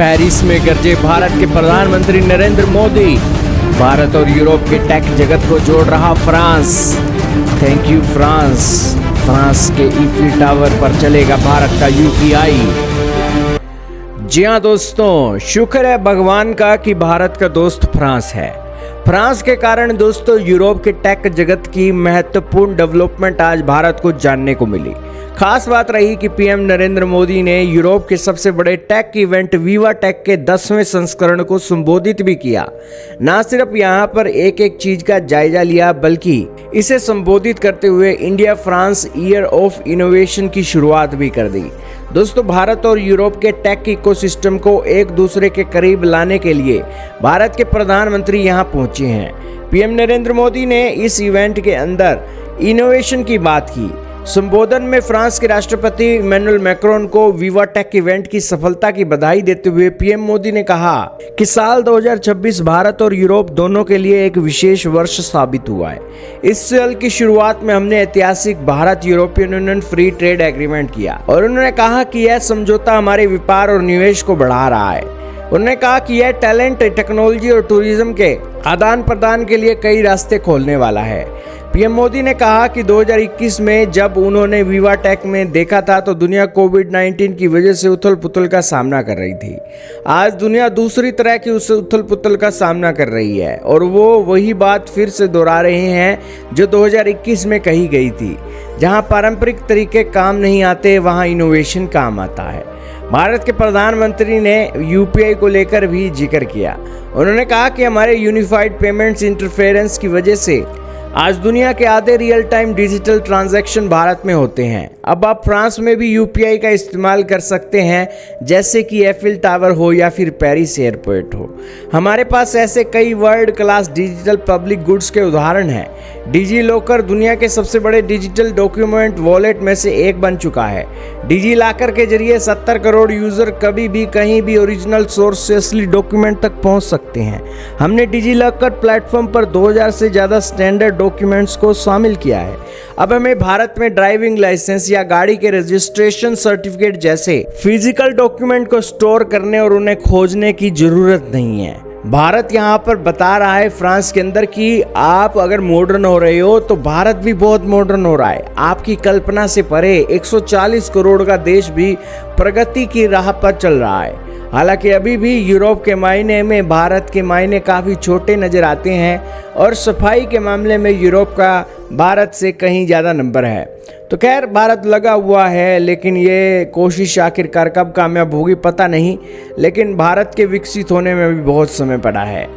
Paris में गरजे भारत के प्रधानमंत्री नरेंद्र मोदी। भारत और यूरोप के टेक जगत को जोड़ रहा France. Thank you France. France के ईफिल टावर पर चलेगा भारत का यूपीआई। जी हाँ दोस्तों, शुक्र है भगवान का कि भारत का दोस्त फ्रांस है। फ्रांस के कारण दोस्तों यूरोप के टेक जगत की महत्वपूर्ण डेवलपमेंट आज भारत को जानने को मिली। खास बात रही कि पीएम नरेंद्र मोदी ने यूरोप के सबसे बड़े टेक इवेंट विवा टेक के 10वें संस्करण को संबोधित भी किया। न सिर्फ यहाँ पर एक एक चीज का जायजा लिया, बल्कि इसे संबोधित करते हुए India France year of innovation की शुरुआत भी कर दी। दोस्तों, भारत और यूरोप के टेक इकोसिस्टम को एक दूसरे के करीब लाने के लिए भारत के प्रधानमंत्री यहाँ पहुंचे हैं। पीएम नरेंद्र मोदी ने इस इवेंट के अंदर इनोवेशन की बात की। संबोधन में फ्रांस के राष्ट्रपति इमैनुअल मैक्रोन को विवा टेक इवेंट की सफलता की बधाई देते हुए पीएम मोदी ने कहा कि साल 2026 भारत और यूरोप दोनों के लिए एक विशेष वर्ष साबित हुआ है। इस साल की शुरुआत में हमने ऐतिहासिक Bharat European union free trade agreement किया और उन्होंने कहा कि यह समझौता हमारे व्यापार और निवेश को बढ़ा रहा है। उन्होंने कहा कि यह टैलेंट, टेक्नोलॉजी और टूरिज्म के आदान प्रदान के लिए कई रास्ते खोलने वाला है। पीएम मोदी ने कहा कि 2021 में जब उन्होंने विवा टेक में देखा था तो दुनिया कोविड-19 की वजह से उथल पुथल का सामना कर रही थी। आज दुनिया दूसरी तरह की उस उथल पुथल का सामना कर रही है और वो वही बात फिर से दोहरा रहे हैं जो 2021 में कही गई थी। जहां पारंपरिक तरीके काम नहीं आते, वहां इनोवेशन काम आता है। भारत के प्रधानमंत्री ने यूपीआई को लेकर भी जिक्र किया। उन्होंने कहा कि हमारे यूनिफाइड पेमेंट्स इंटरफेरेंस की वजह से आज दुनिया के आधे real time digital transaction Bharat में होते हैं। अब आप फ्रांस में भी यूपीआई का इस्तेमाल कर सकते हैं, जैसे कि एफिल टावर हो या फिर पेरिस एयरपोर्ट हो। हमारे पास ऐसे कई world class digital public goods के उदाहरण हैं। डिजी लॉकर दुनिया के सबसे बड़े डिजिटल डॉक्यूमेंट वॉलेट में से एक बन चुका है। डिजी लॉकर के जरिए 70 करोड़ यूजर कभी भी कहीं भी ओरिजिनल सोर्स से असली डॉक्यूमेंट तक पहुंच सकते हैं। हमने डिजी लॉकर प्लेटफॉर्म पर 2000 से ज़्यादा स्टैंडर्ड डॉक्यूमेंट्स को शामिल किया है। अब हमें भारत में ड्राइविंग लाइसेंस या गाड़ी के रजिस्ट्रेशन सर्टिफिकेट जैसे फिजिकल डॉक्यूमेंट को स्टोर करने और उन्हें खोजने की जरूरत नहीं है। भारत यहाँ पर बता रहा है फ्रांस के अंदर कि आप अगर मॉडर्न हो रहे हो तो भारत भी बहुत मॉडर्न हो रहा है। आपकी कल्पना से परे 140 करोड़ का देश भी प्रगति की राह पर चल रहा है। हालांकि अभी भी यूरोप के मायने में भारत के मायने काफ़ी छोटे नज़र आते हैं और सफाई के मामले में यूरोप का भारत से कहीं ज़्यादा नंबर है। तो खैर, भारत लगा हुआ है, लेकिन ये कोशिश आखिरकार कब कामयाब होगी पता नहीं। लेकिन भारत के विकसित होने में भी बहुत समय पड़ा है।